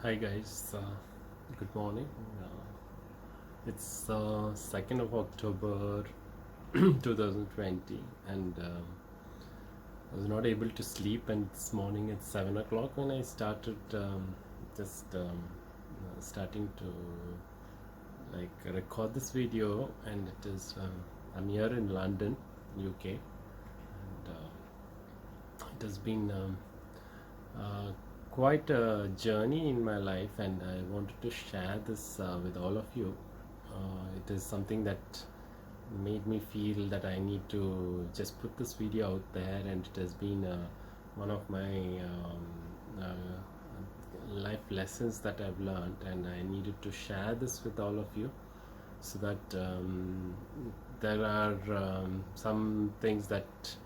Hi guys, good morning. It's 2nd of October 2020 and I was not able to sleep, and this morning at 7 o'clock when I started just starting to record this video, and it is I'm here in London, UK, and it has been quite a journey in my life, and I wanted to share this with all of you. It is something that made me feel that I need to just put this video out there, and it has been one of my life lessons that I've learned, and I needed to share this with all of you so that there are some things that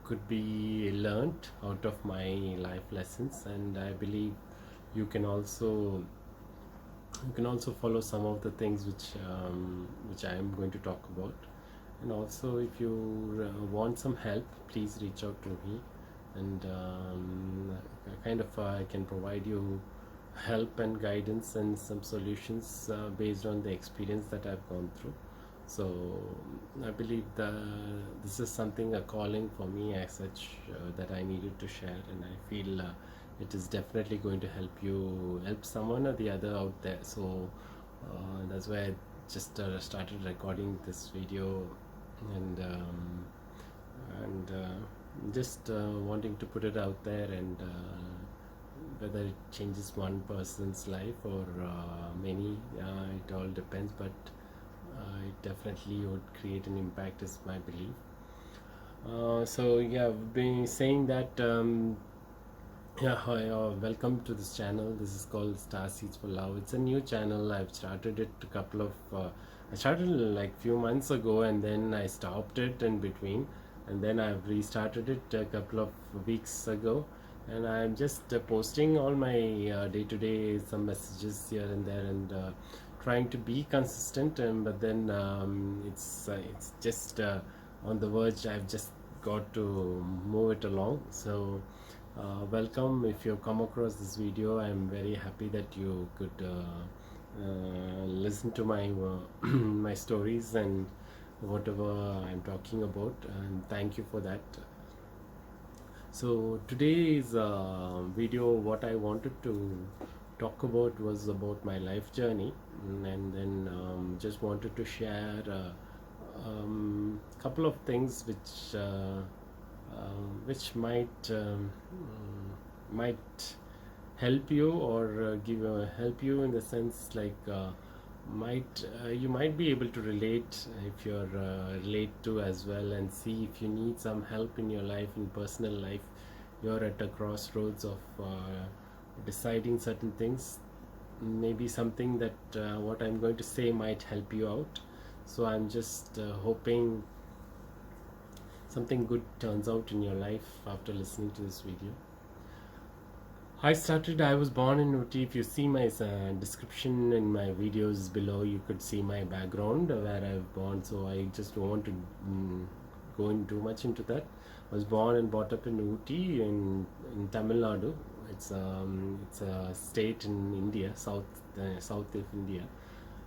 could be learned out of my life lessons, and I believe you can also follow some of the things which I am going to talk about. And also, if you want some help, please reach out to me, and I can provide you help and guidance and some solutions based on the experience that I've gone through. So I believe this is something, a calling for me as such, that I needed to share, and I feel it is definitely going to help someone or the other out there. So that's why I just started recording this video, and just wanting to put it out there, and whether it changes one person's life or many, it all depends, but it definitely would create an impact, is my belief. So yeah, I've been saying that hi, welcome to this channel. This is called Starseeds for Love. It's a new channel. I've started it I started like few months ago, and then I stopped it in between, and then I've restarted it a couple of weeks ago, and I'm just posting all my day-to-day some messages here and there, and trying to be consistent, but then it's just on the verge. I've just got to move it along. So welcome. If you come across this video, I'm very happy that you could listen to my my stories and whatever I'm talking about, and thank you for that. So today's video, what I wanted to talk about was about my life journey, and then just wanted to share couple of things which might help you, or help you in the sense you might be able to relate, if you're relate to as well, and see if you need some help in your life, in personal life. You're at a crossroads of deciding certain things. Maybe something that what I'm going to say might help you out. So I'm just hoping something good turns out in your life after listening to this video. I was born in Ooty. If you see my description in my videos below, you could see my background where I've born, so I just don't want to go in too much into that. I was born and brought up in Ooty in TamilNadu. It's a state in India, south of India,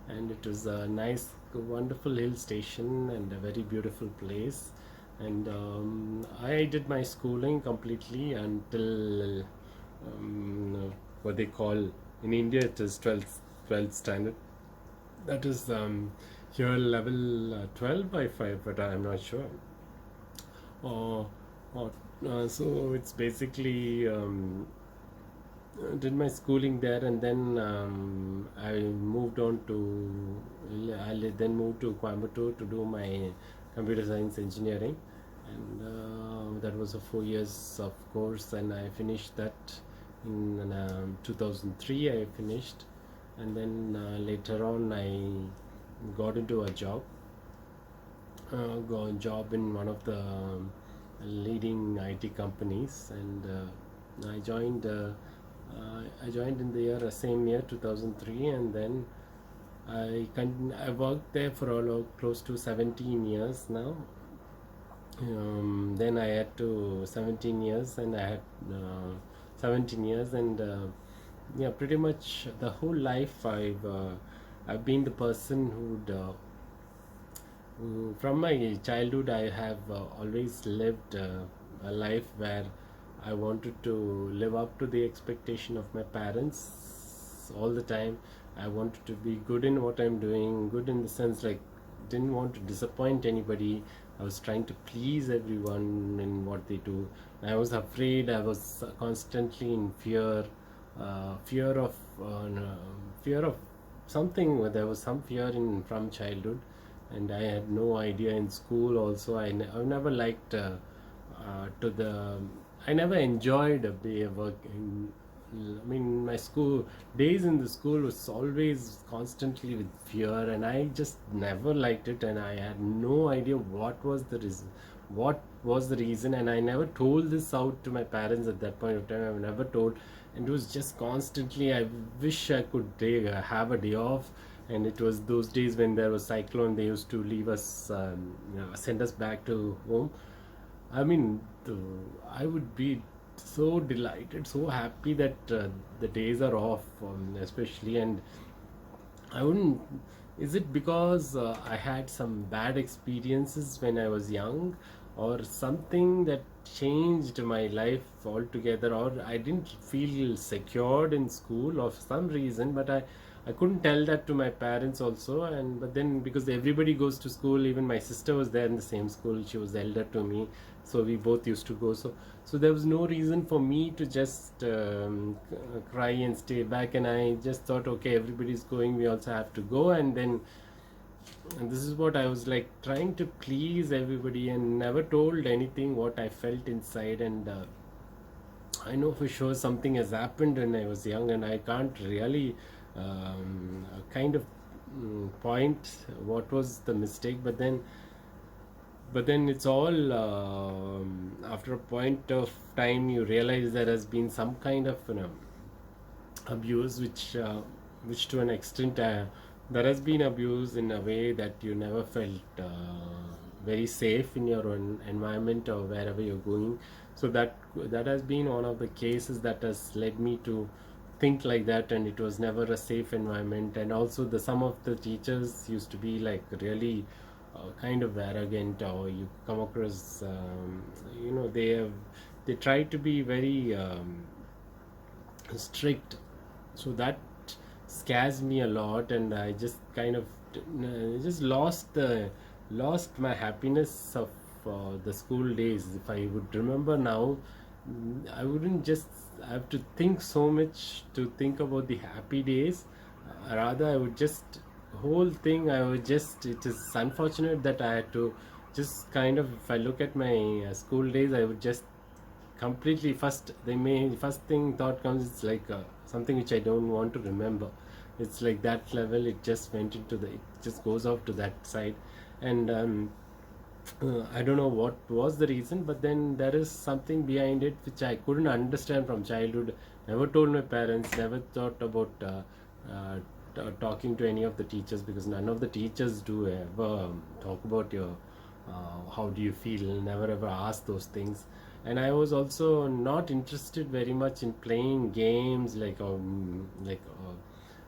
and it was a nice, wonderful hill station and a very beautiful place. And I did my schooling completely until what they call in India, it is 12th standard. That is here level 12 by 5, but I am not sure. So it's basically did my schooling there, and then I moved on to then moved to Coimbatore to do my computer science engineering, and that was a 4 years of course, and I finished that in 2003. I finished, and then later on I got into a job in one of the leading IT companies, and I joined in the same year 2003, and then I worked there for close to 17 years now. Then I had to 17 years, and I had 17 years, and Yeah, pretty much the whole life I've been the person who from my childhood I have always lived a life where I wanted to live up to the expectation of my parents all the time. I wanted to be good in what I'm doing, good in the sense like didn't want to disappoint anybody. I was trying to please everyone in what they do. I was afraid. I was constantly in fear, fear of no, fear of something. There was some fear in from childhood, and I had no idea in school. Also, I've never liked to the. I never enjoyed a day work. I mean, my school days in the school was always constantly with fear, and I just never liked it, and I had no idea what was the reason, and I never told this out to my parents at that point of time. I've never told, and it was just constantly. I wish I could have a day off, and it was those days when there was cyclone. They used to leave us, send us back to home. I mean, I would be so delighted, so happy that the days are off, especially. And I wouldn't. Is it because I had some bad experiences when I was young, or something that changed my life altogether, or I didn't feel secured in school of some reason, but I couldn't tell that to my parents also. And but then because everybody goes to school, even my sister was there in the same school. She was elder to me, so we both used to go. So there was no reason for me to just cry and stay back, and I just thought, okay, everybody's going, we also have to go. And this is what I was like, trying to please everybody and never told anything what I felt inside. And I know for sure something has happened when I was young, and I can't really kind of point what was the mistake. But then it's all after a point of time you realize there has been some kind of abuse, which to an extent there has been abuse in a way that you never felt very safe in your own environment or wherever you're going. So that has been one of the cases that has led me to think like that, and it was never a safe environment. And also the some of the teachers used to be like really kind of arrogant, or you come across they try to be very strict. So that scares me a lot, and I just kind of just lost my happiness of the school days. If I would remember now, I wouldn't just have to think so much to think about the happy days. Rather, I would just whole thing. I would just. It is unfortunate that I had to just kind of. If I look at my school days, I would just completely first thing thought comes, it's like something which I don't want to remember. It's like that level. It just went into the. It just goes off to that side, and I don't know what was the reason, but then there is something behind it which I couldn't understand from childhood. Never told my parents. Never thought about talking to any of the teachers, because none of the teachers do ever talk about your how do you feel. Never ever ask those things. And I was also not interested very much in playing games like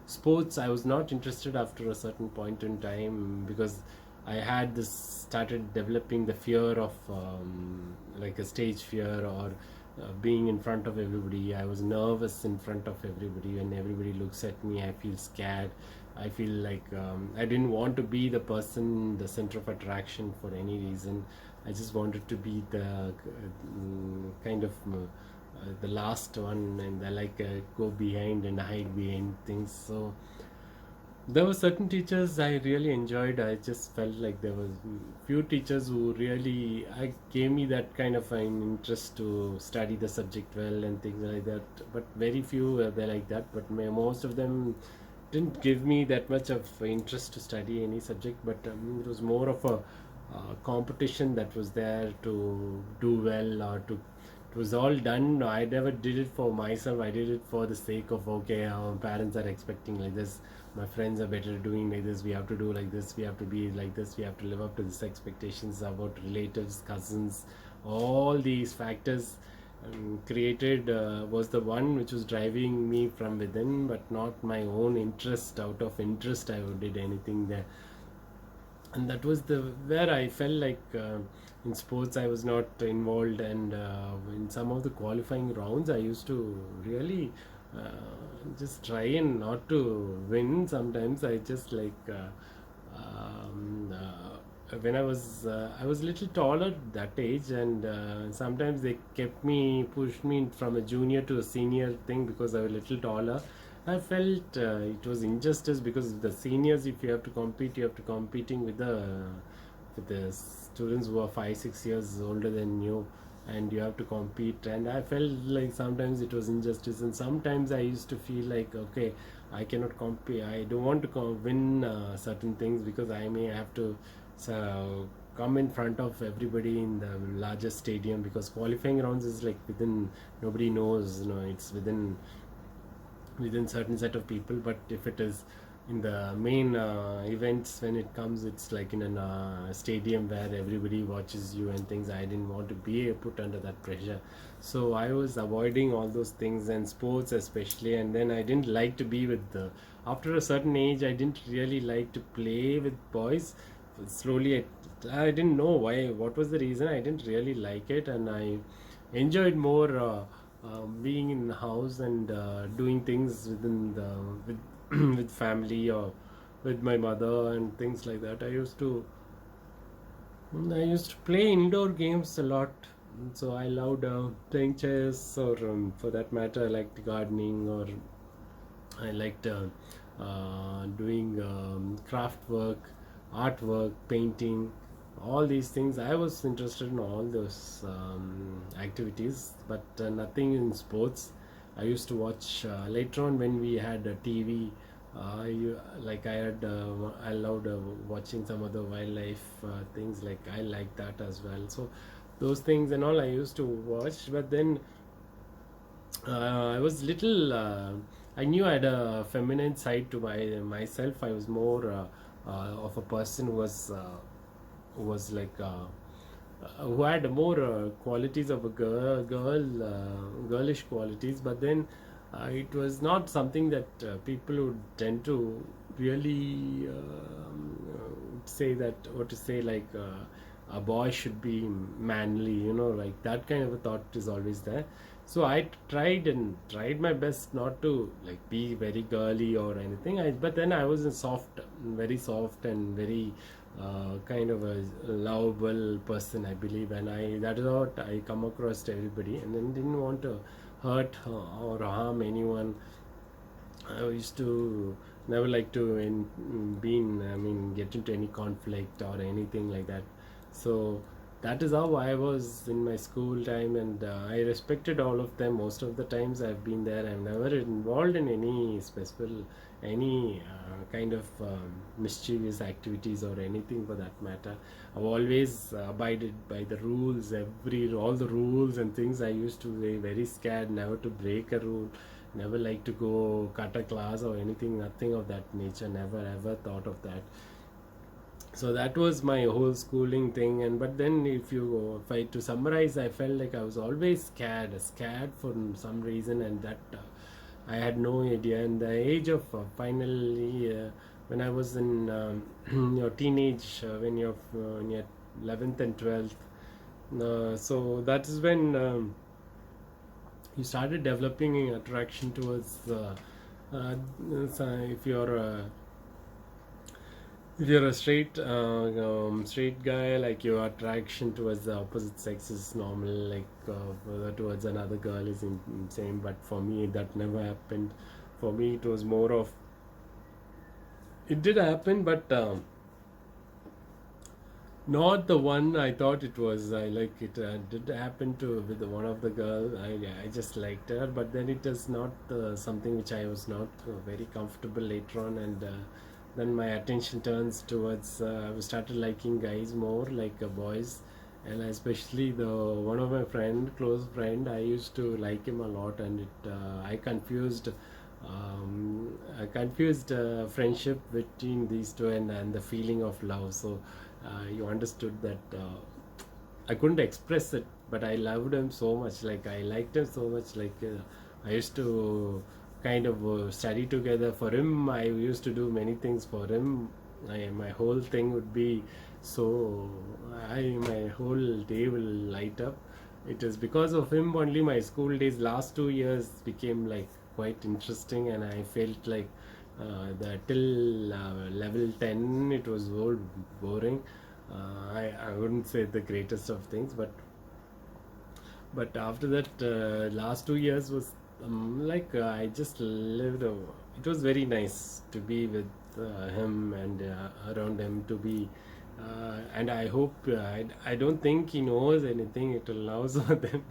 sports. I was not interested after a certain point in time, because I had this started developing the fear of like a stage fear, or being in front of everybody. I was nervous in front of everybody. When everybody looks at me, I feel scared. I feel like I didn't want to be the person, the center of attraction for any reason. I just wanted to be the kind of the last one, and I like go behind and hide behind things. So there were certain teachers I really enjoyed. I just felt like there was few teachers who really gave me that kind of an interest to study the subject well and things like that. But very few were there like that. But most of them didn't give me that much of interest to study any subject. But it was more of a competition that was there to do well, or to. It was all done. I never did it for myself. I did it for the sake of, okay, our parents are expecting like this, my friends are better doing like this, we have to do like this, we have to be like this, we have to live up to these expectations about relatives, cousins, all these factors. created was the one which was driving me from within, but not my own interest. Out of interest I did anything there, and that was the where I felt like in sports I was not involved, and in some of the qualifying rounds I used to really just try and not to win. Sometimes I just like when I was a little taller at that age, and sometimes they kept me pushed me from a junior to a senior thing because I was a little taller. I felt it was injustice because the seniors, if you have to compete, you have to competing with the students who are 5 6 years older than you, and you have to compete. And I felt like sometimes it was injustice, and sometimes I used to feel like, okay, I cannot compete. I don't want to win certain things because I may have to come in front of everybody in the largest stadium, because qualifying rounds is like within, nobody knows, it's within certain set of people. But if it is in the main events, when it comes, it's like in a stadium where everybody watches you and things. I didn't want to be put under that pressure, so I was avoiding all those things, and sports especially. And then I didn't like to be with the, after a certain age I didn't really like to play with boys. Slowly I didn't know why, what was the reason. I didn't really like it, and I enjoyed more being in the house and doing things within the with with family or with my mother and things like that. I used to play indoor games a lot. So I loved playing chess, or for that matter I liked gardening, or I liked doing craft work, artwork, painting, all these things. I was interested in all those activities, but nothing in sports. I used to watch later on when we had a TV. I loved watching some other wildlife things. Like I like that as well. So those things and all I used to watch. But then I was little. I knew I had a feminine side to myself. I was more of a person who was like who had more qualities of a girlish qualities. But then it was not something that people would tend to really say that, or to say like a boy should be manly, like that kind of a thought is always there. So I tried my best not to like be very girly or anything. But then I was a very soft and very kind of a lovable person, I believe, and that is what I come across to everybody, and then didn't want to hurt or harm anyone. I used to never like to get into any conflict or anything like that. So that is how I was in my school time, and I respected all of them. Most of the times I've been there, I'm never involved in any specific, any kind of mischievous activities or anything for that matter. I've always abided by the rules, all the rules and things. I used to be very scared never to break a rule, never like to go cut a class or anything, nothing of that nature, never ever thought of that. So that was my whole schooling thing. And but then if I to summarize, I felt like I was always scared for some reason, and that I had no idea. And the age of finally when I was in your teenage, when you're in your 11th and 12th, so that is when you started developing an attraction towards if you're a straight guy, like your attraction towards the opposite sex is normal, like whether towards another girl is same. But for me that never happened. For me it was more of, it did happen, but not the one I thought it was. I like it did happen to with one of the girl. I just liked her, but then it is not something which I was not very comfortable later on. And then my attention turns towards I started liking guys more, like boys. And especially the one of my close friend, I used to like him a lot. And I confused friendship between these two, and the feeling of love. So you understood that I couldn't express it but I loved him so much. Like I liked him so much. Like I used to kind of study together for him. I used to do many things for him. My whole thing would be so. My whole day will light up. It is because of him only my school days last 2 years became like quite interesting, and I felt like the till level 10 it was all boring. I wouldn't say the greatest of things, but after that last 2 years was like I just lived. It was very nice to be with him and around him to be. And I hope I don't think he knows anything. It allows them.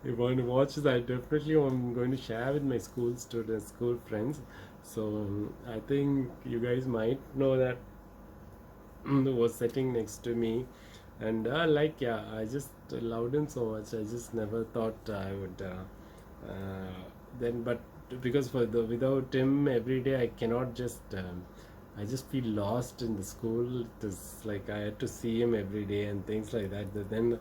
If one watches, I definitely am going to share with my school students, school friends. So I think you guys might know that was sitting next to me, and like yeah, I just loved him so much. I just never thought I would. Then, but because for the without him every day, I cannot just. I just feel lost in the school. It is like I had to see him every day and things like that. But then,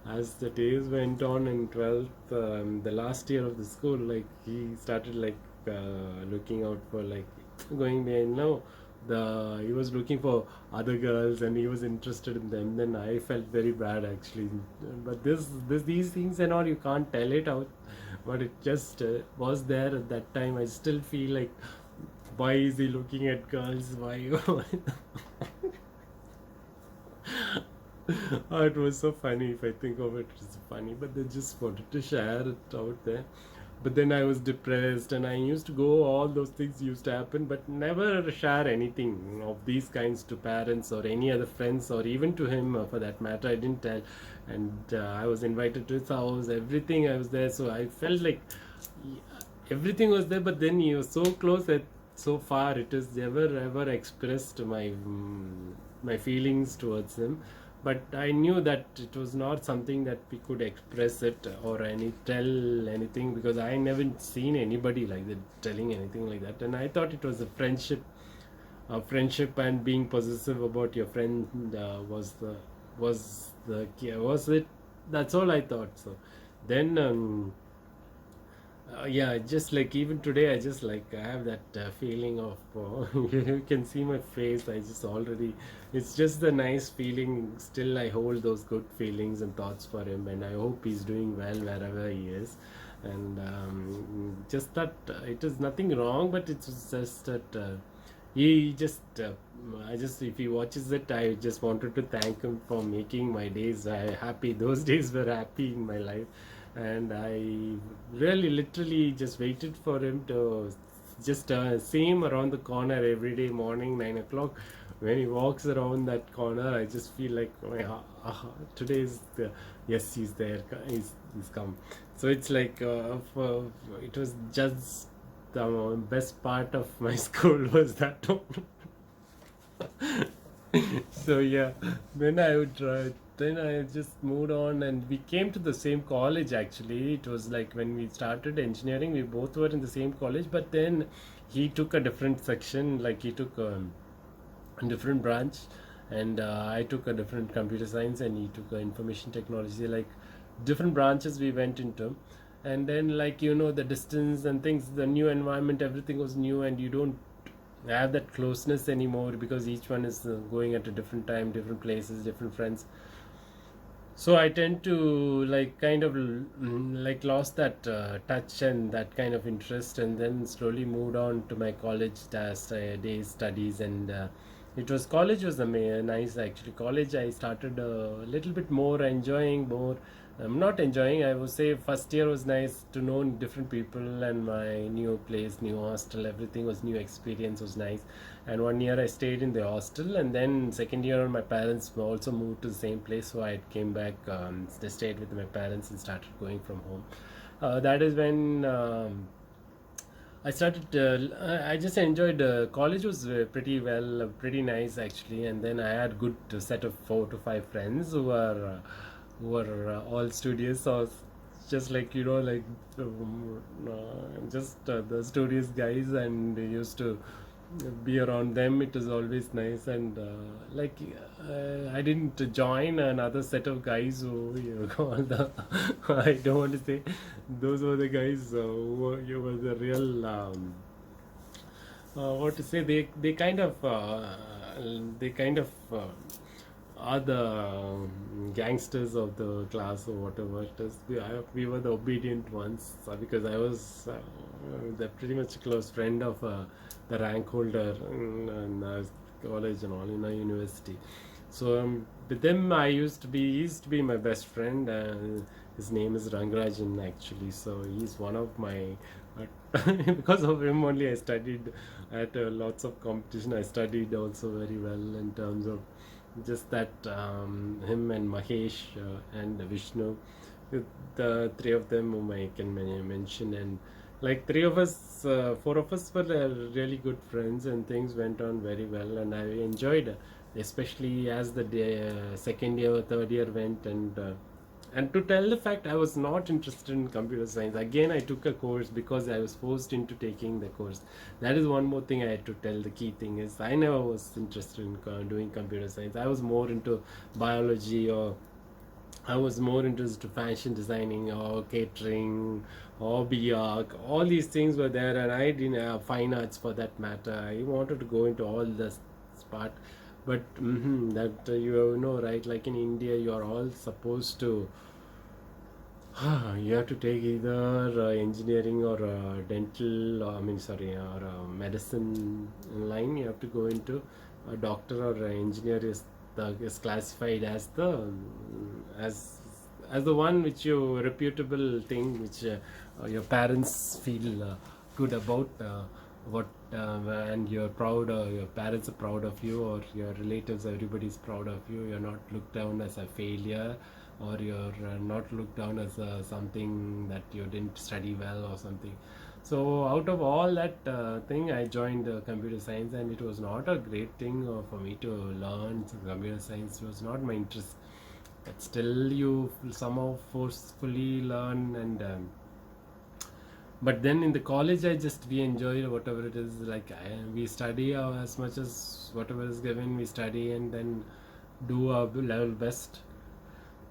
as the days went on in 12th, the last year of the school, like he started like looking out for like going there. Now, he was looking for other girls and he was interested in them. Then I felt very bad actually. But these things and all you can't tell it out. But it just was there at that time. I still feel like why is he looking at girls? Why? Oh, it was so funny. If I think of it, it's funny. But they just wanted to share it out there. But then I was depressed, and I used to go. All those things used to happen, but never share anything of these kinds to parents or any other friends, or even to him for that matter. I didn't tell, and I was invited to his house. Everything I was there, so I felt like everything was there. But then he was so close that so far it is never ever expressed my feelings towards him. But I knew that it was not something that we could express it or tell anything, because I never seen anybody like that telling anything like that. And I thought it was a friendship, and being possessive about your friend was it. That's all I thought. So then yeah, just like even today, I just like I have that feeling of you can see my face. I just already, it's just the nice feeling. Still, I hold those good feelings and thoughts for him, and I hope he's doing well wherever he is. And just that it is nothing wrong, but it's just that he just. I just, if he watches it, I just wanted to thank him for making my days happy. Those days were happy in my life, and I really literally just waited for him to just see him around the corner every day morning 9 o'clock. When he walks around that corner, I just feel like oh, today is the, yes, he's there, he's come. So it's like it was just the best part of my school was that so yeah, then I would try. Then I just moved on, and we came to the same college. Actually, it was like when we started engineering, we both were in the same college. But then he took a different section, like he took a different branch, and I took a different computer science, and he took information technology. Like different branches we went into, and then like the distance and things, the new environment, everything was new, and you don't have that closeness anymore because each one is going at a different time, different places, different friends. So I tend to like kind of like lost that touch and that kind of interest, and then slowly moved on to my college days studies. And it was college was nice actually. College I started a little bit more enjoying more. I'm not enjoying, I would say first year was nice to know different people and my new place, new hostel, everything was new, experience was nice. And 1 year I stayed in the hostel, and then second year my parents also moved to the same place, so I came back, they stayed with my parents and started going from home. That is when I started. I just enjoyed. College was pretty nice actually. And then I had good set of 4 to 5 friends who were all studious. So just like like just the studious guys, and they used to be around them. It was always nice, and like I didn't join another set of guys who you call the I don't want to say those were the guys who were the real what to say, they kind of are the gangsters of the class or whatever it is. We were the obedient ones, because I was the pretty much close friend of the rank holder in college and all in a university. So with them he used to be my best friend. His name is Rangarajan actually. So he's one of my because of him only I studied at lots of competition. I studied also very well in terms of just that him and Mahesh and Vishnu, the three of them whom I can mention, and like three of us, four of us were really good friends, and things went on very well, and I enjoyed, especially as the second year, third year went, and to tell the fact, I was not interested in computer science. Again, I took a course because I was forced into taking the course. That is one more thing I had to tell. The key thing is I never was interested in doing computer science. I was more into biology, or I was more into fashion designing or catering or BR. All these things were there, and I didn't have fine arts for that matter. I wanted to go into all this part, but that you know, right? Like in India, you are all supposed to. You have to take either engineering or dental, or, I mean, sorry, or medicine line. You have to go into a doctor or engineer is classified as the one which you reputable thing which your parents feel good about. What and you're proud, your parents are proud of you, or your relatives, everybody's proud of you. You're not looked down as a failure, or you're not looked down as something that you didn't study well or something. So out of all that thing, I joined computer science, and it was not a great thing for me to learn computer science. It was not my interest, but still you somehow forcefully learn, and but then in the college we enjoy whatever it is. Like we study as much as whatever is given, we study and then do our level best.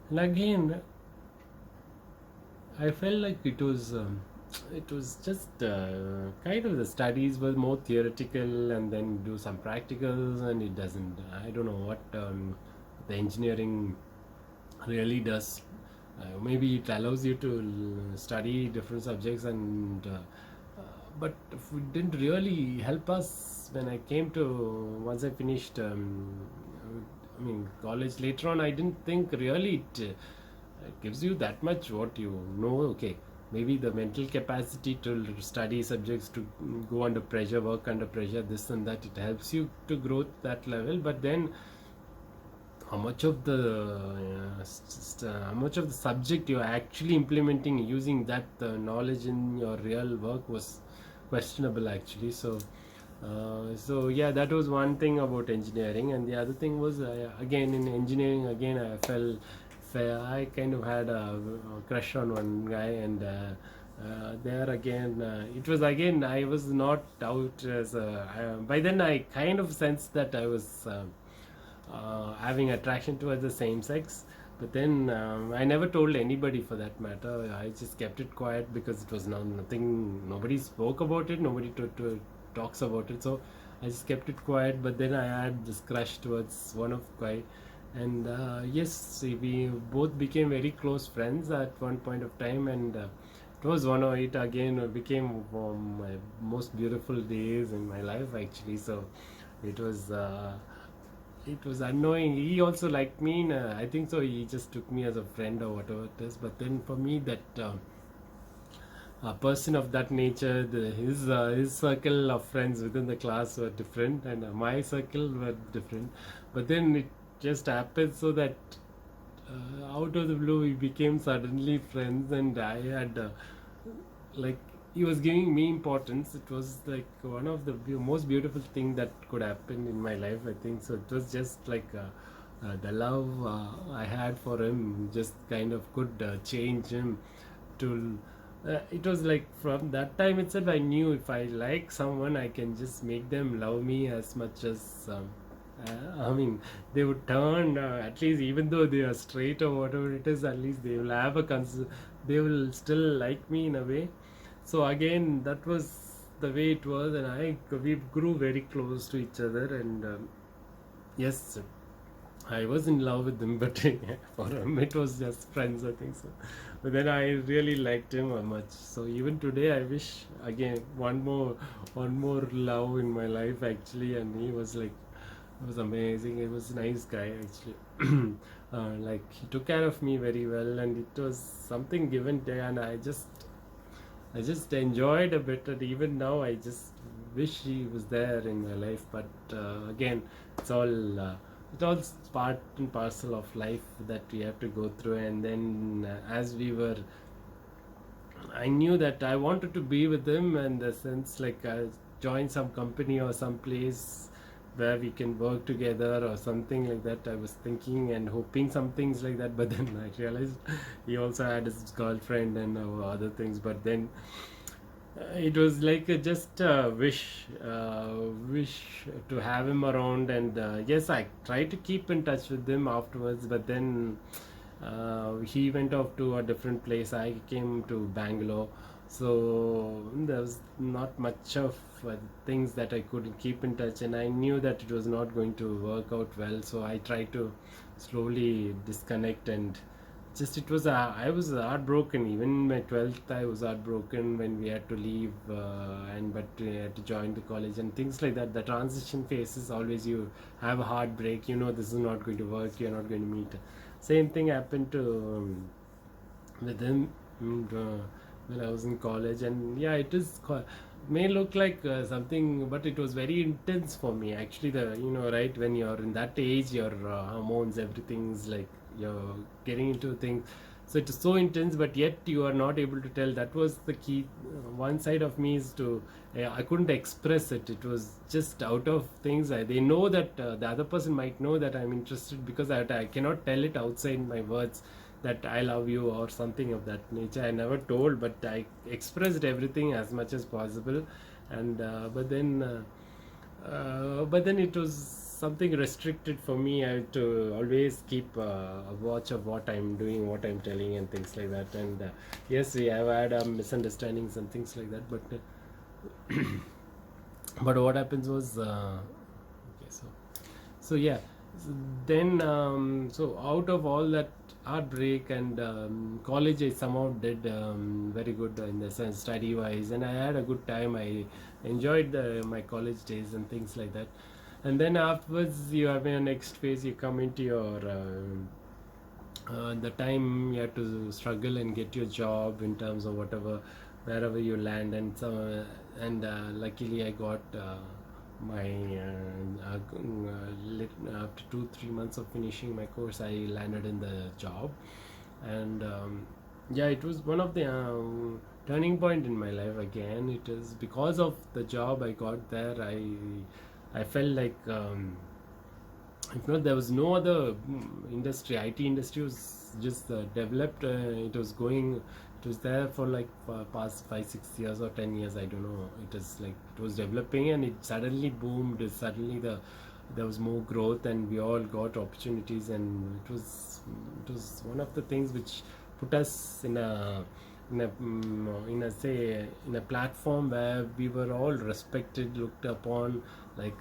And again, I felt like it was just kind of the studies were more theoretical, and then do some practicals, and it doesn't. I don't know what the engineering really does. Maybe it allows you to study different subjects, and but it didn't really help us when I came to once I finished. I mean, college later on, I didn't think really it gives you that much what you know. Okay, maybe the mental capacity to study subjects, to go under pressure, work under pressure, this and that, it helps you to grow that level. But then how much of the subject you're actually implementing using that knowledge in your real work was questionable actually. So yeah, that was one thing about engineering. And the other thing was again in engineering, again I felt I kind of had a crush on one guy, and there again it was again, I was not out as by then I kind of sensed that I was having attraction towards the same sex. But then I never told anybody, for that matter. I just kept it quiet because it was nothing, nobody spoke about it, nobody talks about it, so I just kept it quiet. But then I had this crush towards one of guy, and yes, we both became very close friends at one point of time, and it was one of it again became my most beautiful days in my life actually. So it was annoying. He also liked me. I think so. He just took me as a friend or whatever it is. But then for me, that a person of that nature, his circle of friends within the class were different, and my circle were different. But then it just happened so that out of the blue we became suddenly friends, and I had like, he was giving me importance. It was like one of the most beautiful thing that could happen in my life, I think so. It was just like the love I had for him just kind of could change him to it was like from that time itself I knew if I like someone I can just make them love me as much as I mean they would turn at least even though they are straight or whatever it is, at least they will have a they will still like me in a way. So again that was the way it was, and we grew very close to each other, and yes, I was in love with him, but for him it was just friends, I think so. But then I really liked him much. So even today, I wish again one more love in my life actually, and he was like, it was amazing. He was a nice guy actually. Like he took care of me very well, and it was something given there, and I just enjoyed a bit, and even now I just wish he was there in my life. But again, it's all it all part and parcel of life that we have to go through. And then as we were, I knew that I wanted to be with him, in the sense like I join some company or some place where we can work together or something like that. I was thinking and hoping some things like that, but then I realized he also had his girlfriend and other things. But then it was like just a wish to have him around, and yes, I tried to keep in touch with him afterwards, but then he went off to a different place. I came to Bangalore, so there was not much of things that I could keep in touch, and I knew that it was not going to work out well. So I tried to slowly disconnect, and just it was I was heartbroken. Even in my 12th I was heartbroken when we had to leave, and but we had to join the college and things like that. The transition phase is always, you have a heartbreak, you know this is not going to work, you're not going to meet. Same thing happened to with him, when I was in college. And yeah, it is may look like something, but it was very intense for me actually. The, you know, right, when you're in that age, your hormones, everything's like you're getting into things, so it is so intense, but yet you are not able to tell. That was the key. One side of me is to I couldn't express it. It was just out of things. They know that the other person might know that I'm interested, because I cannot tell it outside my words that I love you or something of that nature. I never told, but I expressed everything as much as possible. And but then it was something restricted for me. I had to always keep a watch of what I'm doing, what I'm telling, and things like that. And yes, we have had misunderstandings and things like that. But what happens was, okay, so yeah. So then so out of all that heartbreak, and college I somehow did very good in the sense study wise, and I had a good time. I enjoyed my college days and things like that. And then afterwards, you have in a next phase, you come into your the time you have to struggle and get your job in terms of whatever, wherever you land. And so and luckily I got my after 2-3 months of finishing my course, I landed in the job. And yeah, it was one of the turning point in my life. Again, it is because of the job I got there. I felt like if not, there was no other industry. IT industry was just developed. It was going. It was there for like past 5-6 years or 10 years. I don't know. It is like it was developing, and it suddenly boomed. Suddenly there was more growth, and we all got opportunities. And it was one of the things which put us in a say in a platform where we were all respected, looked upon. Like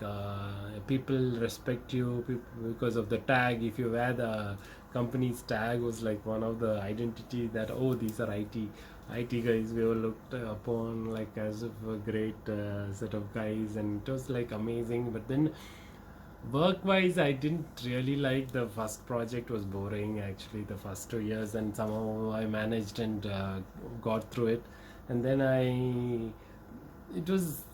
people respect you because of the tag. If you wear the company's tag, was like one of the identity that, oh, these are IT guys. We were looked upon like as if a great set of guys, and it was like amazing. But then work wise, I didn't really like the first project. Was boring actually, the first 2 years, and somehow I managed and got through it. And then it was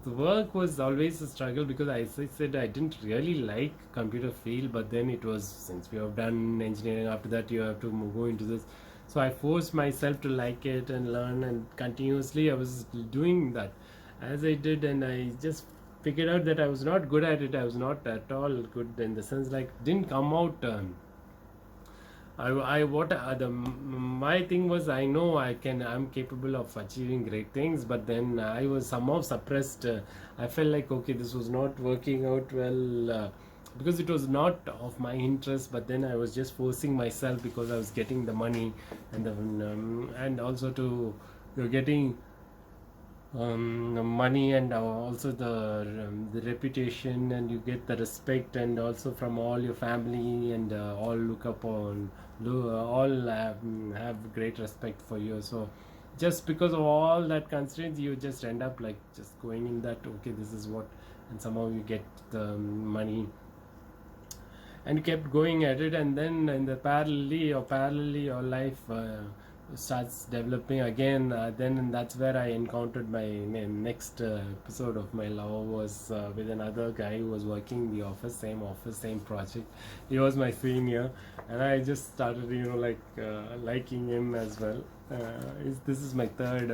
the work was always a struggle, because as I said, I didn't really like computer field. But then it was, since we have done engineering, after that you have to go into this. So I forced myself to like it and learn, and continuously I was doing that as I did. And I just figured out that I was not good at it. I was not at all good, in the sense like didn't come out my thing was, I know I'm capable of achieving great things, but then I was somehow suppressed. I felt like, okay, this was not working out well, because it was not of my interest, but then I was just forcing myself because I was getting the money, and also to you're getting money, and also the reputation, and you get the respect, and also from all your family, and all look up on all have great respect for you. So just because of all that constraints, you just end up like just going in that, okay, this is what, and somehow you get the money, and kept going at it. And then in the parallelly your life starts developing again. Then that's where I encountered my next episode of my love was with another guy who was working in the office, same project. He was my senior, and I just started, like liking him as well. This is my third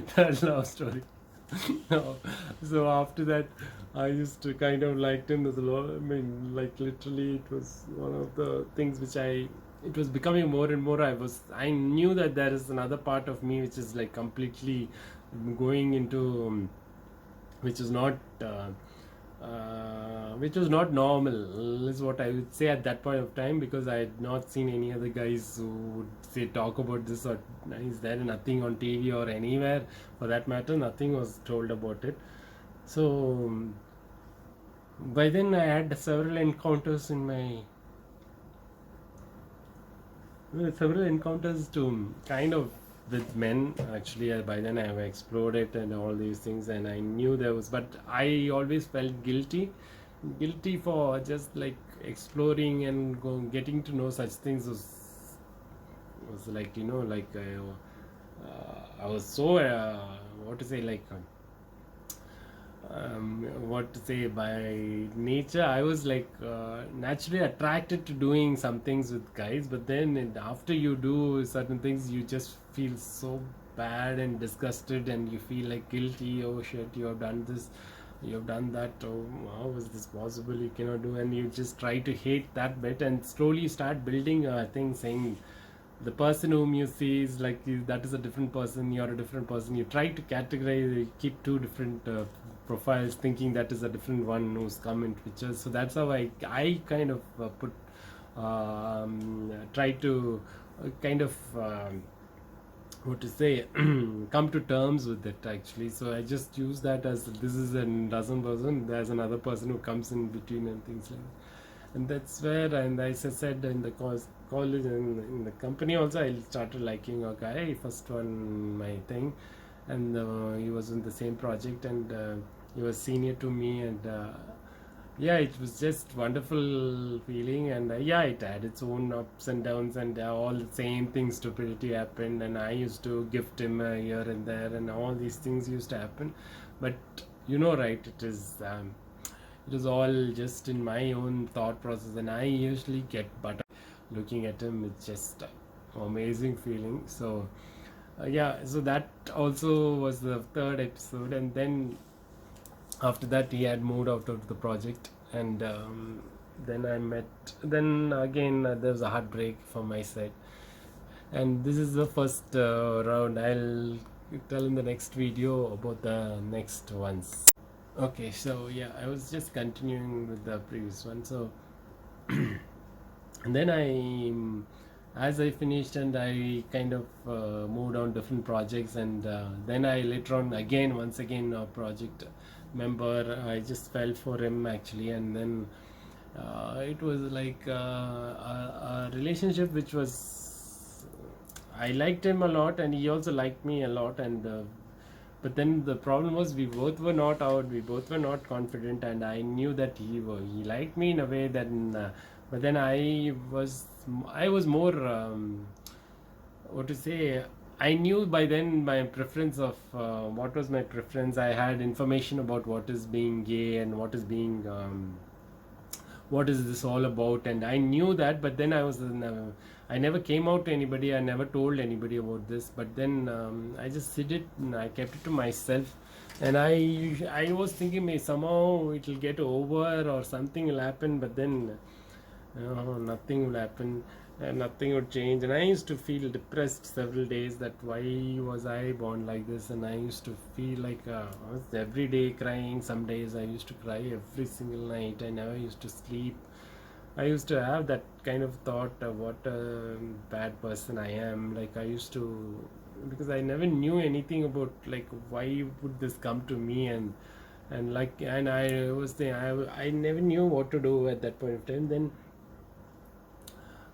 third love story. No. So after that, I used to kind of liked him as a lot. I mean, like literally, it was one of the things which it was becoming more and more. I knew that there is another part of me which is like completely going into, which is not, which was not normal, is what I would say at that point of time, because I had not seen any other guys who would say talk about this, or is there nothing on TV or anywhere for that matter, nothing was told about it. So by then I had several encounters to kind of with men. Actually, by then I have explored it and all these things, and I knew there was, but I always felt guilty for just like exploring and getting to know such things was like, like I was so what to say, like what to say, by nature I was like naturally attracted to doing some things with guys, but then after you do certain things, you just feel so bad and disgusted, and you feel like guilty. Oh shit, you have done this, you have done that. Oh, how is this possible? You cannot do. And you just try to hate that bit, and slowly start building a thing saying the person whom you see is like that is a different person, you're a different person. You try to categorize, you keep two different profiles, thinking that is a different one who's come in pictures. So that's how I kind of try to kind of what to say come to terms with it, actually. So I just use that as this is a dozen person, there's another person who comes in between and things like that. And that's where, and as I said, in the college and in the company also, I started liking a guy, first one my thing. And he was in the same project, and he was senior to me, and yeah, it was just wonderful feeling. And yeah, it had its own ups and downs, and all the same things, stupidity happened, and I used to gift him here and there, and all these things used to happen. But right, it is all just in my own thought process, and I usually get butter looking at him. It's just amazing feeling. So yeah, so that also was the third episode. And then after that, he had moved out of the project, and then again there was a heartbreak from my side. And this is the first round. I'll tell in the next video about the next ones. Okay, so yeah, I was just continuing with the previous one. So and then as I finished, and I kind of moved on different projects, and then I later on once again a project member, I just fell for him actually. And then it was like a relationship which was, I liked him a lot, and he also liked me a lot. And but then the problem was we both were not confident, and I knew that he liked me in a way that but then I was more what to say, I knew by then my preference of what was my preference. I had information about what is being gay and what is being what is this all about, and I knew that. But then I never came out to anybody, I never told anybody about this. But then I just did it, and I kept it to myself. And I was thinking maybe somehow it will get over or something will happen. But then Nothing will happen, and nothing would change. And I used to feel depressed several days that why was I born like this? And I used to feel like I was every day crying. Some days I used to cry every single night. I never used to sleep. I used to have that kind of thought of what a bad person I am. Like I used to, because I never knew anything about like why would this come to me, and like, and I was the I never knew what to do at that point of time. Then,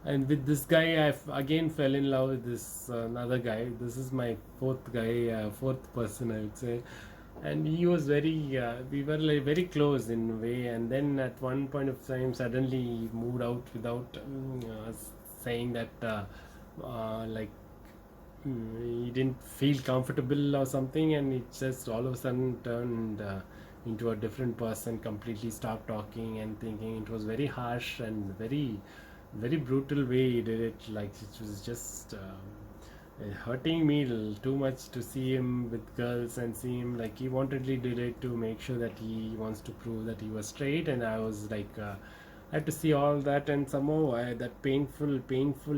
and with this guy again fell in love with this another guy. This is my fourth guy, fourth person I would say. And he was very we were like very close in a way, and then at one point of time suddenly he moved out without saying that like he didn't feel comfortable or something, and it just all of a sudden turned into a different person, completely stopped talking and thinking. It was very harsh and very brutal way he did it. Like it was just hurting me too much to see him with girls and see him like he wantedly did it to make sure that he wants to prove that he was straight. And I was like I had to see all that, and somehow that painful,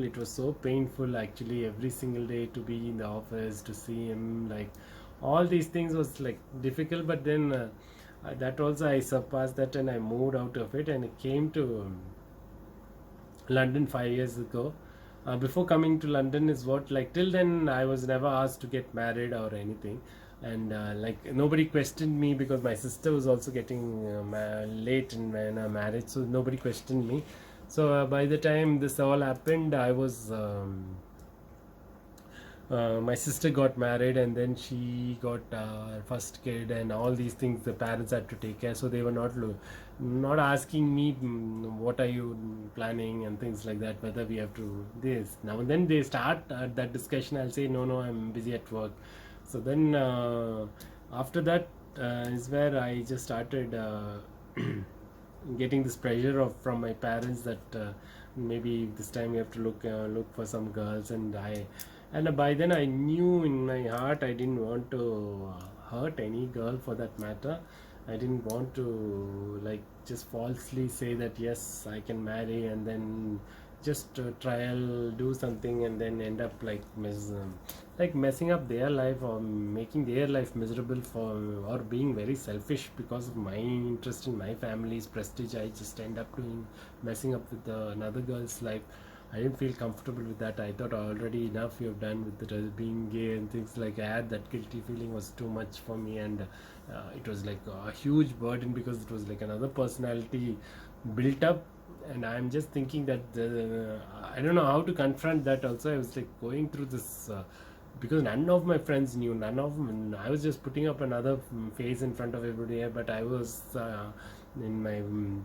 it was so painful actually every single day to be in the office, to see him, like all these things was like difficult. But then that also I surpassed that, and I moved out of it, and I came to London 5 years ago. Before coming to London is what, like till then I was never asked to get married or anything, and like nobody questioned me because my sister was also getting late in her marriage, so nobody questioned me. So by the time this all happened, I was my sister got married, and then she got her first kid, and all these things the parents had to take care. So they were not asking me what are you planning and things like that, whether we have to this. Now and then they start that discussion. I'll say no, I'm busy at work. So then after that is where I just started getting this pressure from my parents that maybe this time you have to look for some girls. And by then I knew in my heart I didn't want to hurt any girl for that matter. I didn't want to like just falsely say that yes I can marry, and then just trial do something and then end up like messing up their life or making their life miserable for, or being very selfish because of my interest in my family's prestige. I just end up doing messing up with another girl's life. I didn't feel comfortable with that. I thought already enough you have done with the being gay and things like. I had that guilty feeling was too much for me, and it was like a huge burden because it was like another personality built up. And I'm just thinking that I don't know how to confront that. Also, I was like going through this because none of my friends knew, none of them. I was just putting up another face in front of everybody, but I was in my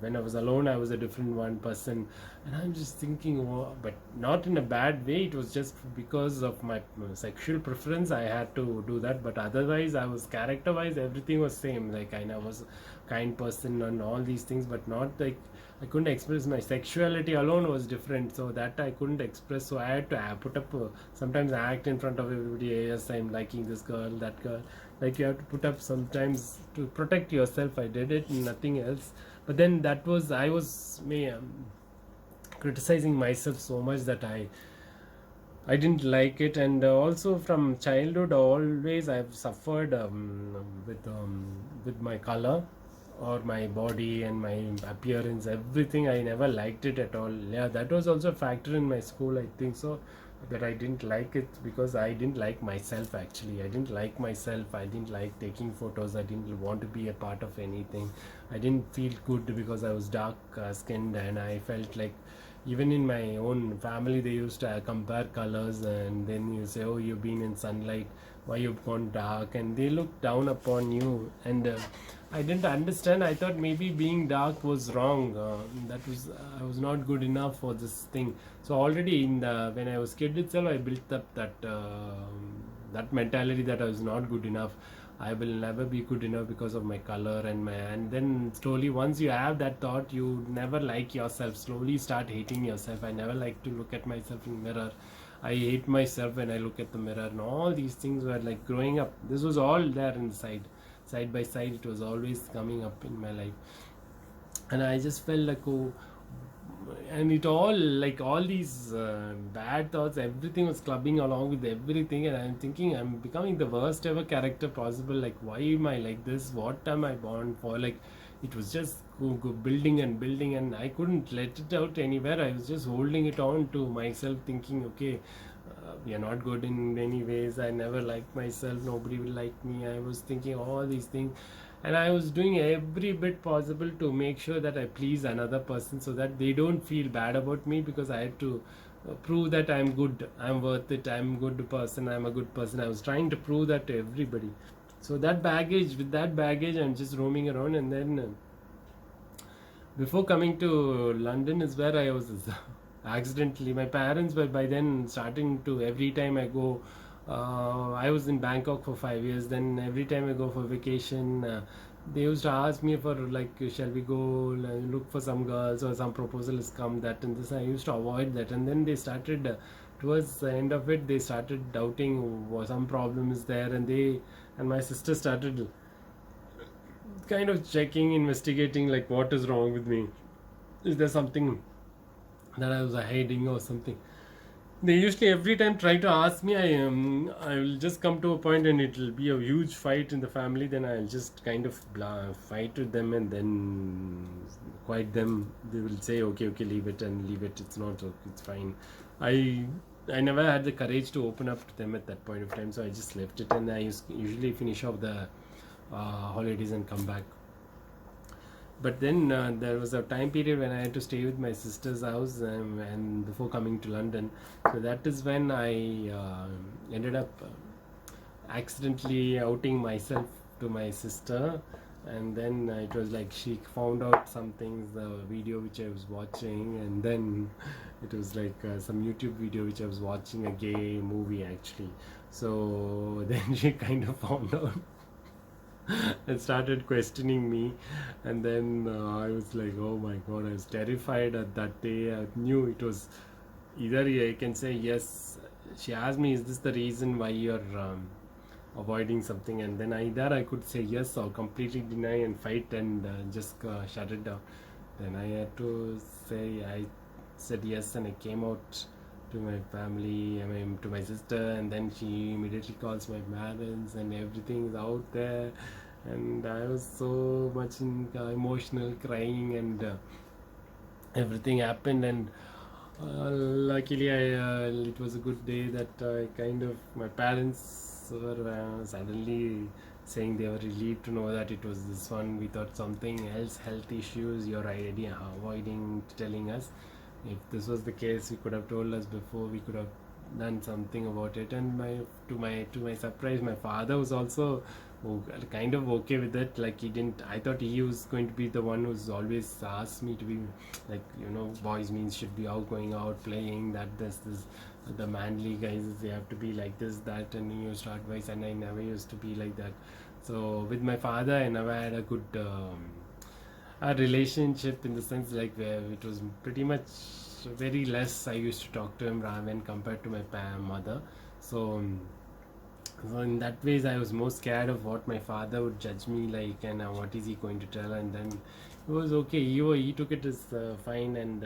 when I was alone I was a different one person. And I'm just thinking, oh, but not in a bad way, it was just because of my sexual preference I had to do that. But otherwise I was character wise everything was same. Like I was a kind person and all these things, but not like I couldn't express. My sexuality alone was different, so that I couldn't express. So I had to put up sometimes I act in front of everybody. Yes, I'm liking this girl, that girl. Like you have to put up sometimes to protect yourself. I did it, nothing else. But then that was I was criticizing myself so much that I didn't like it. And also from childhood always I've suffered with my color or my body and my appearance, everything. I never liked it at all. Yeah, that was also a factor in my school, I think so, that I didn't like it because I didn't like myself. Actually, I didn't like myself. I didn't like taking photos. I didn't want to be a part of anything. I didn't feel good because I was dark skinned, and I felt like even in my own family they used to compare colors, and then you say, oh, you've been in sunlight, why you've gone dark, and they look down upon you. And I didn't understand. I thought maybe being dark was wrong. That was I was not good enough for this thing. So already in the when I was kid itself, I built up that mentality that I was not good enough. I will never be good enough because of my color and then slowly once you have that thought, you never like yourself. Slowly you start hating yourself. I never like to look at myself in the mirror. I hate myself when I look at the mirror, and all these things were like growing up. This was all there inside, side by side. It was always coming up in my life, and I just felt like, oh, and it all, like all these bad thoughts, everything was clubbing along with everything, and I'm thinking I'm becoming the worst ever character possible. Like, why am I like this? What am I born for? Like, it was just building and building, and I couldn't let it out anywhere. I was just holding it on to myself, thinking, okay, we are not good in many ways. I never liked myself. Nobody will like me. I was thinking all these things, and I was doing every bit possible to make sure that I please another person, so that they don't feel bad about me, because I had to prove that I'm good, I'm worth it, I'm a good person, I'm a good person. I was trying to prove that to everybody. So with that baggage, I'm just roaming around, and then before coming to London is where I was accidentally. My parents were by then starting to, every time I go, I was in Bangkok for 5 years. Then every time I go for vacation, they used to ask me for, like, shall we go look for some girls, or some proposal has come, that and this. I used to avoid that, and then they started. Towards the end of it, they started doubting some problem is there, and my sister started kind of checking, investigating, like, what is wrong with me? Is there something that I was hiding or something? They usually every time try to ask me. I will just come to a point, and it will be a huge fight in the family. Then I'll just kind of fight with them, and then quiet them. They will say, okay, okay, leave it, and leave it. It's not okay, it's fine. I never had the courage to open up to them at that point of time, so I just left it, and I usually finish off the holidays and come back. But then there was a time period when I had to stay with my sister's house, and before coming to London. So that is when I ended up accidentally outing myself to my sister, and then it was like she found out some things, the video which I was watching, and then it was like some YouTube video which I was watching, a gay movie actually. So then she kind of found out and started questioning me, and then I was like, oh my god, I was terrified at that day. I knew it was either I can say yes. She asked me, is this the reason why you're avoiding something? And then either I could say yes, or completely deny and fight, and just shut it down. Then I had to say, I said yes, and I came out to my family, to my sister, and then she immediately calls my parents, and everything's out there, and I was so much emotional, crying, and everything happened, and luckily it was a good day that my parents were suddenly saying they were relieved to know that it was this one. We thought something else, health issues, you're already avoiding telling us. If this was the case, you could have told us before. We could have done something about it. And to my surprise, my father was also kind of okay with it. Like, he didn't. I thought he was going to be the one who's always asked me to be like, boys means should be out, going out, playing. That this the manly guys, they have to be like this, that, and he used to advise. And I never used to be like that. So with my father, I never had a good. A relationship, in the sense, like, where it was pretty much very less I used to talk to him when compared to my mother. So in that ways I was more scared of what my father would judge me like, and what is he going to tell. And then it was okay, he took it as fine, and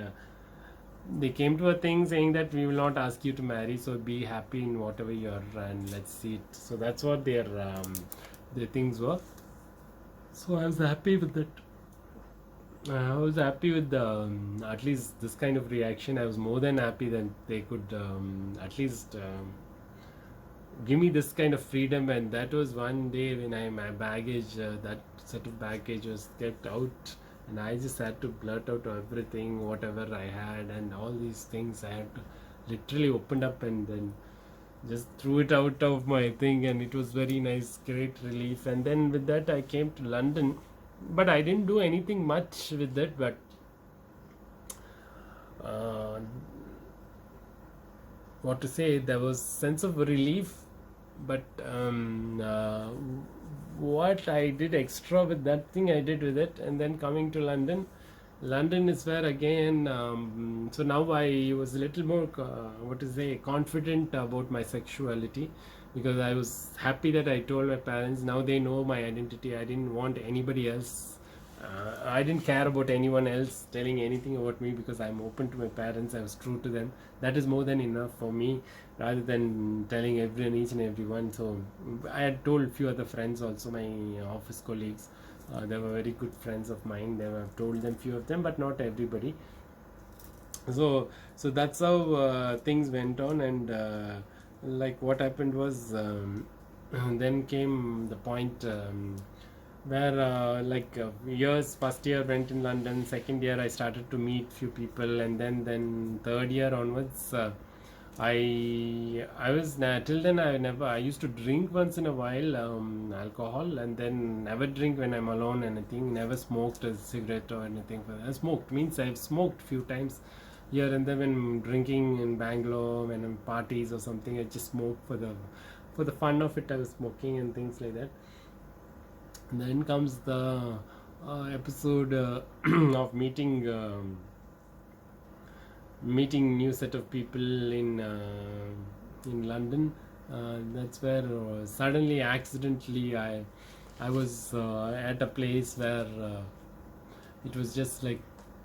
they came to a thing saying that we will not ask you to marry, so be happy in whatever you're, and let's see it. So that's what their things were. So I was happy with it. I was happy with at least this kind of reaction. I was more than happy that they could at least give me this kind of freedom. And that was one day when my baggage, that set of baggage was kept out, and I just had to blurt out everything, whatever I had, and all these things I had to literally opened up, and then just threw it out of my thing, and it was very nice, great relief. And then with that I came to London. But I didn't do anything much with it. But what to say, there was sense of relief. But what I did extra with that thing, I did with it. And then coming to London is where again, so now I was a little more confident about my sexuality, because I was happy that I told my parents. Now they know my identity. I didn't want anybody else I didn't care about anyone else telling anything about me because I'm open to my parents. I was true to them. That is more than enough for me, rather than telling everyone, each and everyone. So I had told few other friends also, my office colleagues. They were very good friends of mine. They have told them few of them, but not everybody. So that's how things went on, and like what happened was, then came the point. Where years, first year went in London, second year I started to meet few people, and then third year onwards, I was till then I used to drink once in a while, alcohol, and then never drink when I'm alone, anything, never smoked a cigarette or anything. I smoked means I've smoked few times here and then when I'm drinking in Bangalore, when I'm parties or something. I just smoke for the fun of it. I was smoking and things like that. And then comes the episode of meeting new set of people in London. That's where suddenly, accidentally, I was at a place where it was just like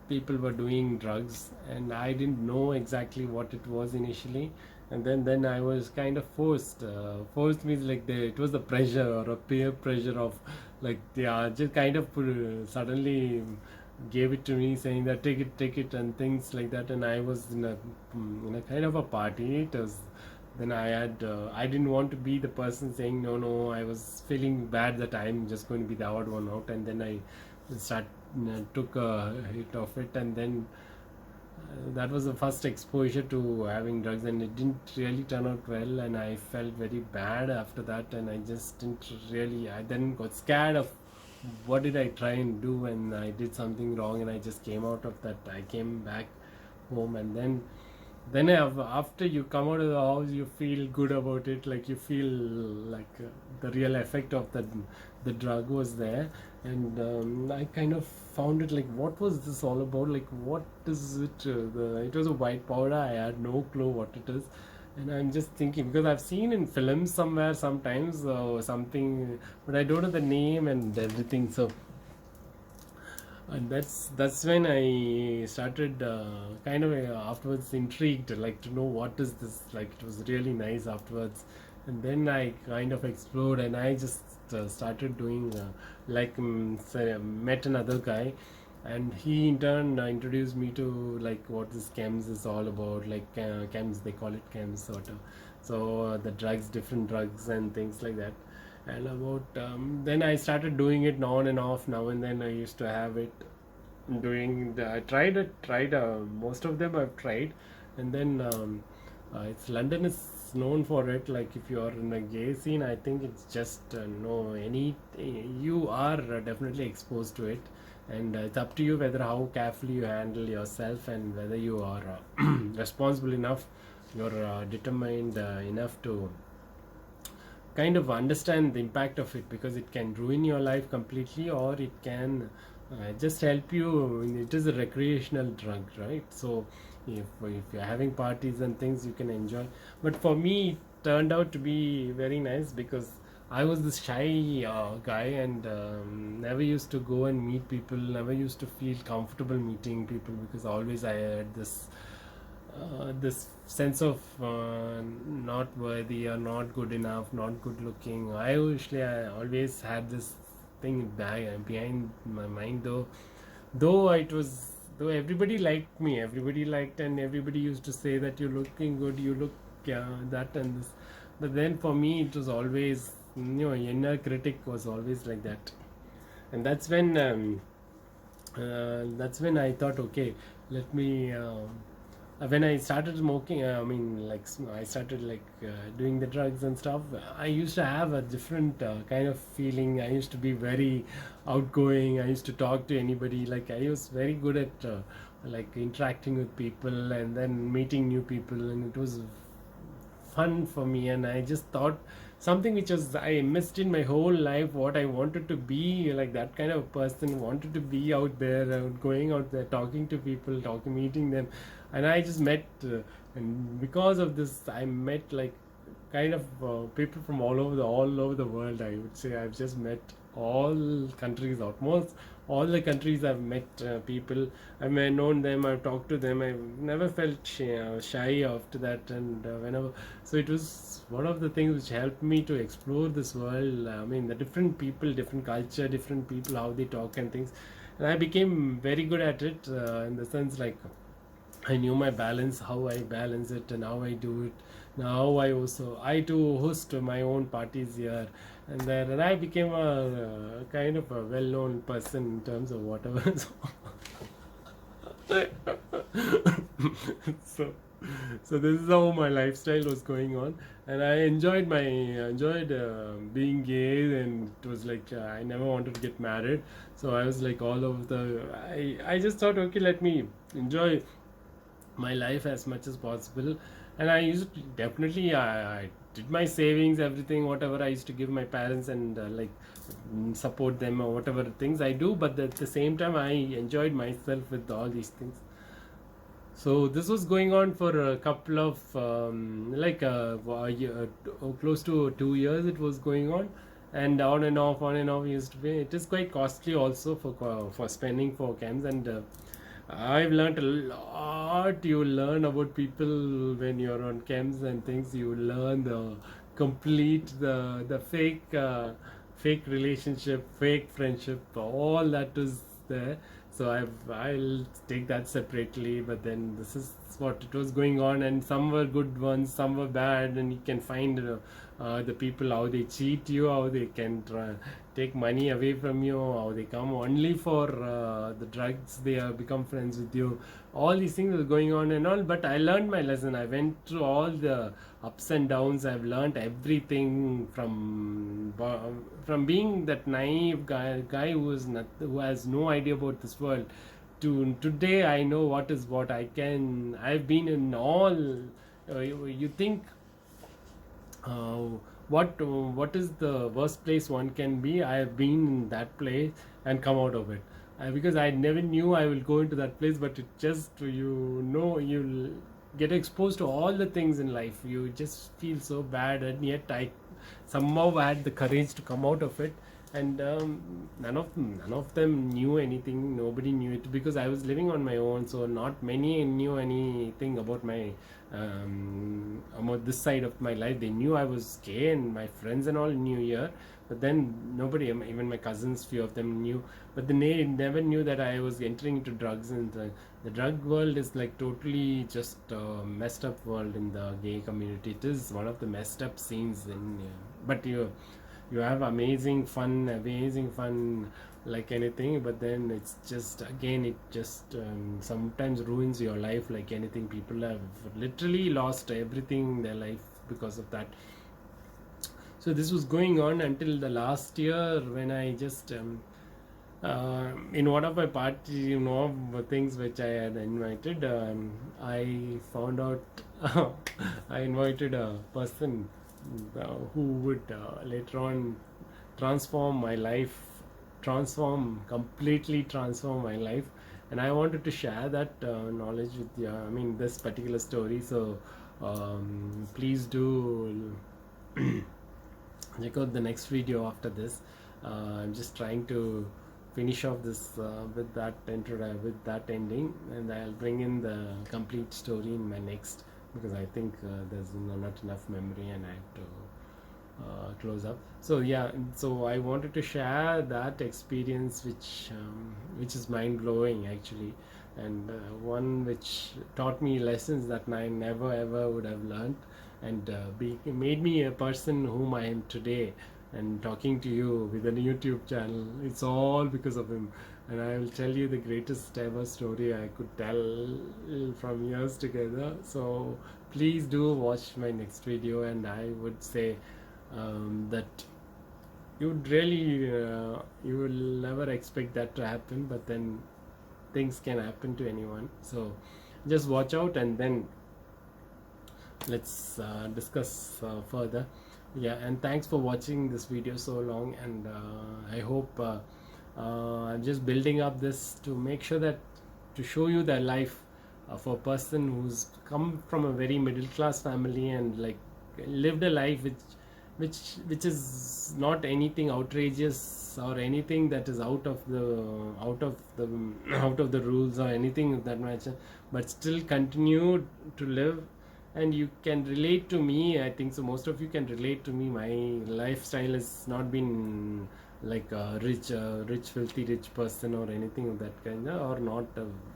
people were doing drugs, and I didn't know exactly what it was initially. And then I was kind of forced means like it was the pressure or a peer pressure of, like, they are just kind of suddenly gave it to me, saying that take it and things like that. And I was in a kind of a party. It was, then I didn't want to be the person saying no. I was feeling bad that I'm just going to be the odd one out, and then I start took a hit of it. And then that was the first exposure to having drugs, and it didn't really turn out well, and I felt very bad after that. And I just didn't really, I then got scared of what did I try and do, and I did something wrong, and I just came out of that. I came back home, and then after you come out of the house, you feel good about it, like you feel like the real effect of the drug was there. And I kind of found it like, what was this all about, like what is it, it was a white powder. I had no clue what it is. And I'm just thinking, because I've seen in films somewhere sometimes something, but I don't know the name and everything. So and that's when I started kind of afterwards intrigued, like, to know what is this, like it was really nice afterwards. And then I kind of explored, and I just started doing met another guy, and he in turn introduced me to like what this chems is all about, like chems, they call it chems sort of. So the drugs, different drugs and things like that. And about then I started doing it on and off. Now and then I used to have it doing I tried most of them I've tried. And then it's London is known for it. Like if you are in a gay scene, I think it's just no any you are definitely exposed to it. And it's up to you whether how carefully you handle yourself, and whether you are responsible enough, you're determined enough to kind of understand the impact of it, because it can ruin your life completely, or it can just help you. It is a recreational drug, right? So if you're having parties and things, you can enjoy. But for me, it turned out to be very nice, because I was this shy guy, and never used to go and meet people, never used to feel comfortable meeting people, because always I had this sense of not worthy, or not good enough, not good looking. I always had this thing behind my mind, though everybody liked me, everybody liked, and everybody used to say that you're looking good, you look that and this. But then for me, it was always, inner critic was always like that. And that's when I thought, okay, let me when I started smoking, I started doing the drugs and stuff. I used to have a different kind of feeling. I used to be very outgoing. I used to talk to anybody. Like I was very good at interacting with people, and then meeting new people, and it was fun for me. And I just thought something which was I missed in my whole life, what I wanted to be, like that kind of person, wanted to be out there, going out there, talking to people, meeting them. And I just met and because of this I met like kind of people from all over the world. I would say I've just met all countries, almost all the countries. I've met people, I've known them, I've talked to them. I've never felt shy after that. And whenever, so it was one of the things which helped me to explore this world. I mean, the different people, different culture, different people, how they talk and things. And I became very good at it, in the sense like I knew my balance, how I balance it, and how I do it. Now I too host my own parties here and there, and I became a kind of a well-known person in terms of whatever. So, so this is how my lifestyle was going on, and I enjoyed being gay, and it was like I never wanted to get married, so I was like all over the. I just thought, okay, let me enjoy my life as much as possible. And I used to definitely, I did my savings, everything, whatever I used to give my parents, and support them or whatever things I do, but at the same time I enjoyed myself with all these things. So this was going on for a couple of close to 2 years it was going on, and on and off used to be. It is quite costly also for spending for camps, and I've learned a lot. You learn about people when you're on camps and things. You learn the fake relationship, fake friendship, all that is there. So I'll take that separately. But then this is what it was going on, and some were good ones, some were bad, and you can find the people, how they cheat you, how they can take money away from you, how they come only for the drugs, they have become friends with you. All these things were going on and all, but I learned my lesson. I went through all the ups and downs. I've learned everything from being that naive guy who has no idea about this world, to today I know what is what. I've been in all. You think uh, what is the worst place one can be? I have been in that place and come out of it, because I never knew I will go into that place. But it just, you'll get exposed to all the things in life. You just feel so bad, and yet I somehow had the courage to come out of it. And none of them knew anything. Nobody knew it, because I was living on my own, so not many knew anything about my about this side of my life. They knew I was gay, and my friends and all knew here, but then nobody, even my cousins, few of them knew, but they never knew that I was entering into drugs. And the drug world is like totally just a messed up world in the gay community. It is one of the messed up scenes in, but you have amazing fun like anything. But then it's just, again, it just sometimes ruins your life like anything. People have literally lost everything in their life because of that. So this was going on until the last year, when I just in one of my parties, things which I had invited, I found out I invited a person who would later on transform my life, completely transform my life. And I wanted to share that knowledge with you. I mean, this particular story. So please do check out the next video after this. I'm just trying to finish off this with that ending, and I'll bring in the complete story in my next, because I think there's not enough memory, and I have to close up. So yeah, so I wanted to share that experience, which is mind blowing actually, and one which taught me lessons that I never ever would have learned, and made me a person whom I am today, and talking to you with a YouTube channel. It's all because of him. And I will tell you the greatest ever story I could tell from years together. So please do watch my next video, and I would say that you'd really you will never expect that to happen, but then things can happen to anyone. So just watch out, and then let's discuss further. Yeah, and thanks for watching this video so long, and I hope I'm just building up this to make sure that, to show you the life of a person who's come from a very middle class family, and like lived a life which which is not anything outrageous or anything that is out of the out of the rules or anything of that much, but still continue to live. And you can relate to me, I think so most of you can relate to me. My lifestyle has not been like a rich filthy rich person or anything of that kind, or not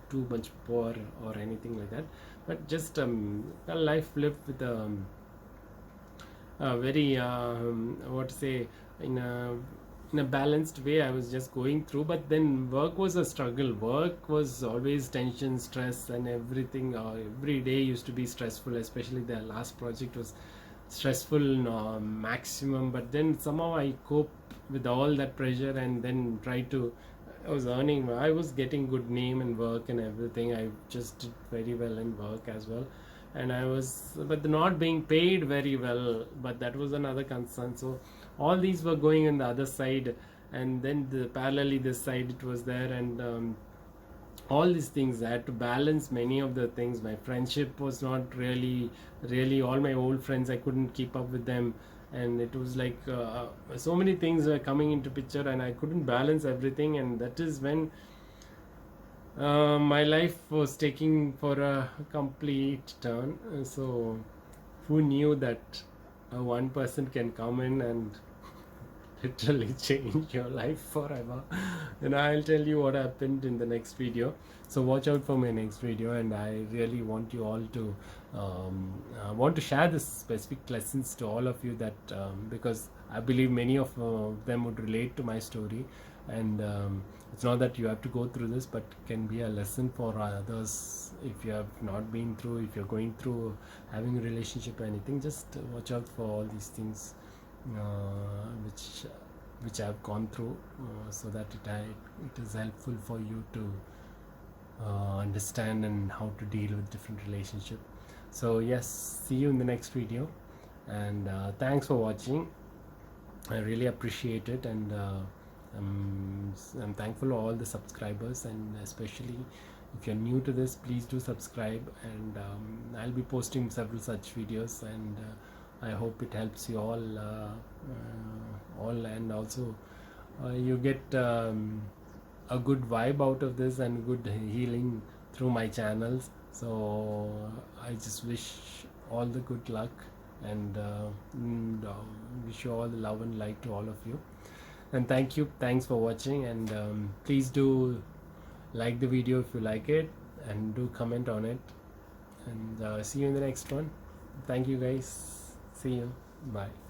too much poor or anything like that, but just a life lived with very what to say, in a balanced way. I was just going through, but then work was a struggle. Work was always tension, stress, and everything. Every day used to be stressful, especially the last project was stressful maximum. But then somehow I cope with all that pressure and then try to. I was earning, I was getting good name and work and everything. I just did very well in work as well, and I was, but not being paid very well, but that was another concern. So all these were going on the other side, and then parallelly this side it was there, and all these things I had to balance. Many of the things, my friendship was not really all my old friends, I couldn't keep up with them, and it was like so many things were coming into picture and I couldn't balance everything. And that is when my life was taking for a complete turn. So who knew that one person can come in and literally change your life forever? And I'll tell you what happened in the next video. So watch out for my next video, and I really want you all to want to share this specific lessons to all of you, that because I believe many of them would relate to my story. And it's not that you have to go through this, but can be a lesson for others. If you have not been through, if you're going through having a relationship or anything, just watch out for all these things which I've gone through, so that it is helpful for you to understand and how to deal with different relationship. So yes, see you in the next video, and thanks for watching. I really appreciate it, and I'm thankful to all the subscribers, and especially if you're new to this, please do subscribe. And I'll be posting several such videos, and I hope it helps you all, and also you get a good vibe out of this and good healing through my channels. So I just wish all the good luck, and wish you all the love and light to all of you. And thanks for watching, and please do like the video if you like it, and do comment on it, and see you in the next one. Thank you guys, see you, bye.